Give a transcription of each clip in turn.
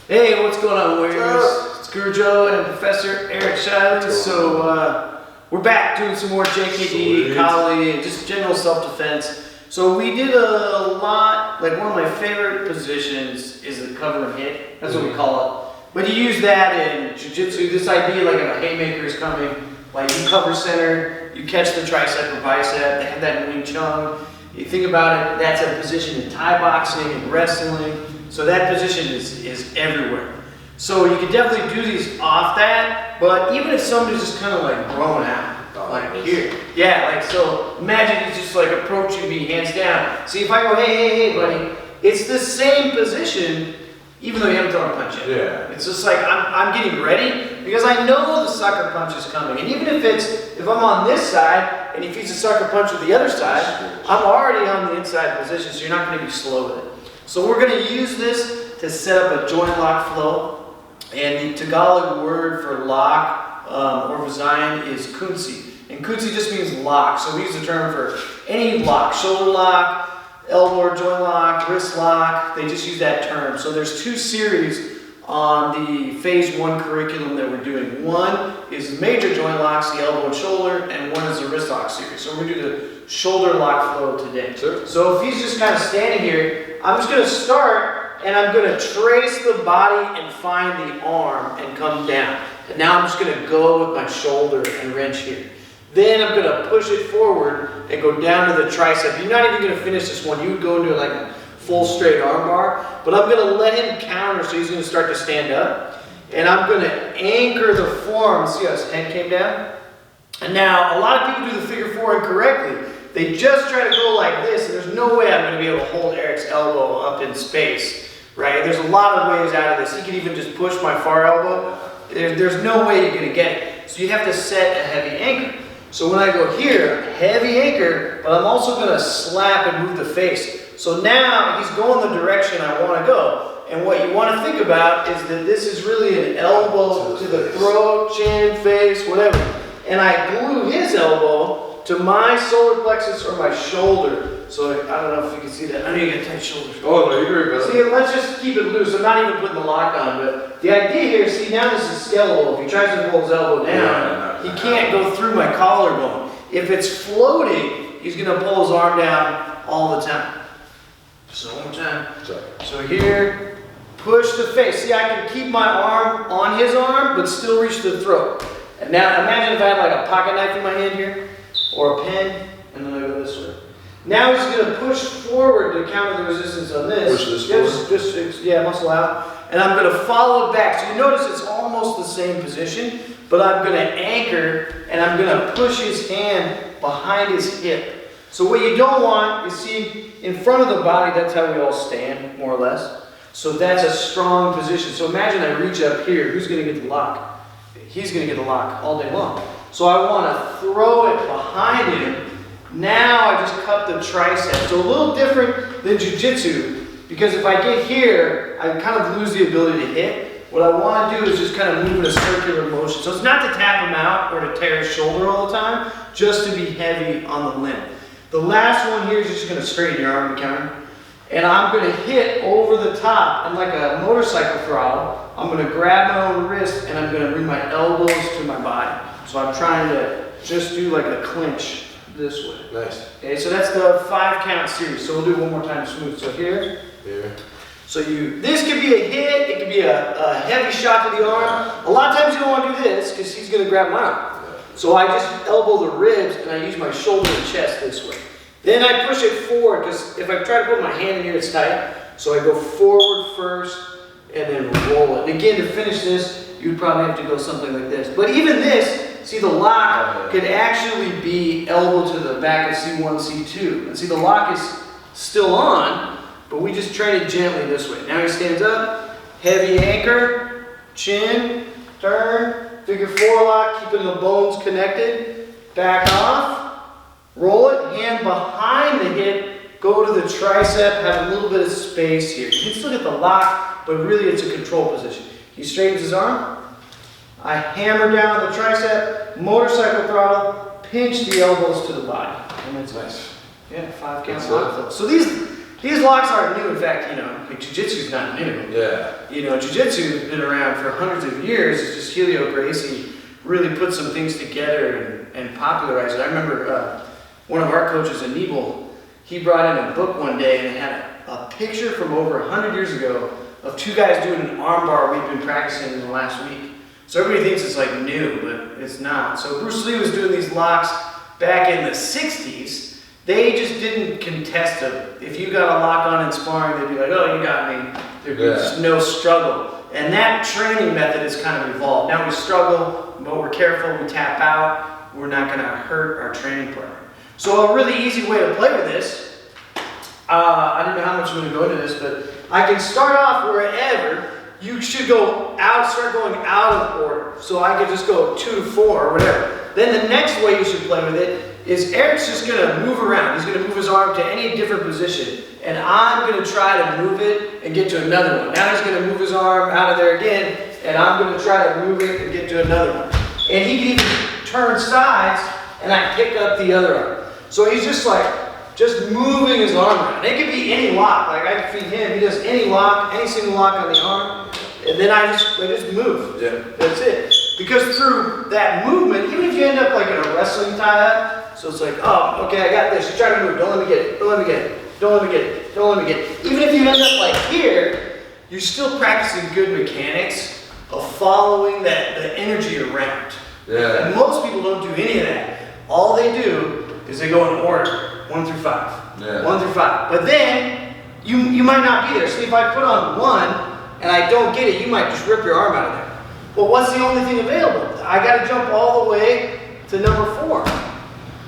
Hey, what's going on, Warriors? It's Guru Joe and Professor Eric Shiley. So we're back doing some more JKD, Kali, and just general self-defense. So we did a lot, like one of my favorite positions is the cover and hit. That's what we call it. But you use that in jiu-jitsu, this idea like if a haymaker is coming, like you cover center, you catch the tricep or bicep, they have that in Wing Chun. You think about it, that's a position in Thai boxing and wrestling. So that position is everywhere. So you can definitely do these off that, but even if somebody's just kind of like growing out, like here. Yeah, like so imagine he's just like approaching me hands down. See if I go, hey, buddy, it's the same position even though you haven't thrown a punch yet. Yeah. It's just like I'm getting ready because I know the sucker punch is coming. And even if I'm on this side and he feeds a sucker punch with the other side, I'm already on the inside position, so you're not going to be slow with it. So we're going to use this to set up a joint lock flow. And the Tagalog word for lock or vazayan is kunsi. And kunsi just means lock. So we use the term for any lock, shoulder lock, elbow or joint lock, wrist lock. They just use that term. So there's two series on the phase 1 curriculum that we're doing. One is major joint locks, the elbow and shoulder, and one is the wrist lock series. So we're going to do the shoulder lock flow today. Sure. So if he's just kind of standing here, I'm just going to start and I'm going to trace the body and find the arm and come down. And now I'm just going to go with my shoulder and wrench here. Then I'm going to push it forward and go down to the tricep. You're not even going to finish this one. You would go into like a full straight arm bar. But I'm going to let him counter so he's going to start to stand up. And I'm going to anchor the forearm. See how his head came down? And now a lot of people do the figure 4 incorrectly. They just try to go like this, and there's no way I'm going to be able to hold Eric's elbow up in space, right? There's a lot of ways out of this. He can even just push my far elbow. There's no way you're going to get it. So you have to set a heavy anchor. So when I go here, heavy anchor, but I'm also going to slap and move the face. So now he's going the direction I want to go. And what you want to think about is that this is really an elbow to the throat, chin, face, whatever. And I glue his elbow to my solar plexus or my shoulder. So I don't know if you can see that. I know you got tight shoulders. Oh, no, you're very good. See, let's just keep it loose. I'm not even putting the lock on, but the idea here, see now this is skeletal. If he tries to hold his elbow down, he can't go through my collarbone. If it's floating, he's gonna pull his arm down all the time. So one more time. So here, push the face. See, I can keep my arm on his arm, but still reach the throat. And now imagine if I had like a pocket knife in my hand here, or a pen, and then I go this way. Now he's going to push forward to counter the resistance on this. Push this forward? Yeah, muscle out. And I'm going to follow it back. So you notice it's almost the same position, but I'm going to anchor, and I'm going to push his hand behind his hip. So what you don't want, you see, in front of the body, that's how we all stand, more or less. So that's a strong position. So imagine I reach up here. Who's going to get the lock? He's going to get the lock all day long. So I want to throw it behind him. Now I just cut the tricep. So a little different than jiu-jitsu, because if I get here, I kind of lose the ability to hit. What I want to do is just kind of move in a circular motion. So it's not to tap him out or to tear his shoulder all the time, just to be heavy on the limb. The last one here is just going to straighten your arm and counter. And I'm going to hit over the top, and like a motorcycle throttle, I'm going to grab my own wrist and I'm going to bring my elbows to my body. So I'm trying to just do like a clinch this way. Nice. Okay, so that's the 5 count series. So we'll do it one more time smooth. So here. So this could be a hit, it could be a heavy shot to the arm. A lot of times you don't want to do this because he's going to grab my arm. So I just elbow the ribs and I use my shoulder and chest this way. Then I push it forward because if I try to put my hand in here, it's tight. So I go forward first and then roll it. And again, to finish this, you'd probably have to go something like this. But even this, see the lock could actually be elbow to the back of C1, C2. And see the lock is still on, but we just train it gently this way. Now he stands up, heavy anchor, chin, turn, figure 4 lock, keeping the bones connected, back off, roll it, hand behind the hip, go to the tricep, have a little bit of space here. You can still get the lock, but really it's a control position. He straightens his arm. I hammer down on the tricep, motorcycle throttle, pinch the elbows to the body. And that's nice. Yeah, 5 count lock flow. So these These locks aren't new. In fact, like jiu-jitsu's not new. Yeah. Jiu-jitsu has been around for hundreds of years. It's just Helio Gracie really put some things together and popularized it. I remember one of our coaches, Anibal, he brought in a book one day and it had a picture from over 100 years ago of two guys doing an arm bar we've been practicing in the last week. So everybody thinks it's like new, but it's not. So Bruce Lee was doing these locks back in the 60s. They just didn't contest them. If you got a lock on in sparring, they'd be like, oh, you got me. There'd be just no struggle. And that training method has kind of evolved. Now we struggle, but we're careful, we tap out. We're not gonna hurt our training partner. So a really easy way to play with this, I don't know how much I'm gonna go into this, but I can start off wherever. You should go out, start going out of order. So I could just go 2 to 4 or whatever. Then the next way you should play with it is Eric's just gonna move around. He's gonna move his arm to any different position. And I'm gonna try to move it and get to another one. Now he's gonna move his arm out of there again, and I'm gonna try to move it and get to another one. And he can even turn sides, and I pick up the other arm. So he's just moving his arm around. It could be any lock. Like I can feed him, he does any lock, any single lock on the arm, and then I just move. Yeah. That's it. Because through that movement, even if you end up like in a wrestling tie-up, so it's like, oh, okay, I got this. You try to move. Don't let me get it. Don't let me get it. Don't let me get it. Don't let me get it. Even if you end up like here, you're still practicing good mechanics of following the energy around. Yeah. And most people don't do any of that. All they do is they go in order, 1 through 5. Yeah. 1 through 5. But then you might not be there. So if I put on 1 and I don't get it, you might just rip your arm out of there. Well, what's the only thing available? I got to jump all the way to number 4.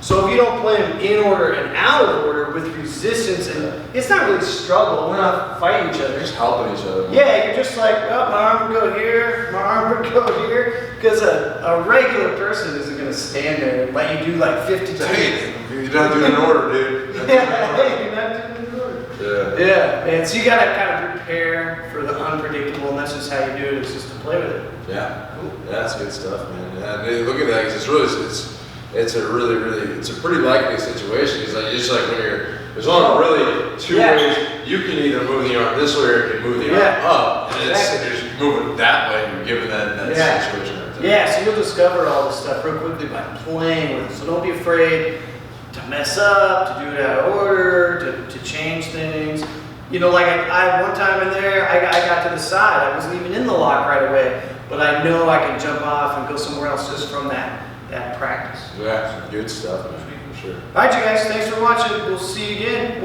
So if you don't play them in order and out of order with resistance, and it's not really struggle. We're not fighting each other. Just helping each other. Yeah, you're just like, oh, my arm would go here, my arm would go here, because a regular person isn't going to stand there and let you do like 50 times. Hey, you're not doing an order, dude. Yeah, hey, you're not doing an order. Yeah. Yeah, man. So you got to kind of prepare for the unpredictable, and that's just how you do it. It's just to play with it. Yeah. Cool. Yeah, that's good stuff, man. Yeah, and look at that, because it's a pretty likely situation. It's like just like when there's only really 2 ways. You can either move the arm this way or you can move the arm up, and you're just moving that way. You're given that situation. Right there. Yeah, so you'll discover all this stuff real quickly by playing with it. So don't be afraid to mess up, to do it out of order, to change things. Like I one time in there, I got to the side. I wasn't even in the lock right away, but I know I can jump off and go somewhere else just from that practice. Yeah, some good stuff, man, for sure. All right, you guys, thanks for watching. We'll see you again.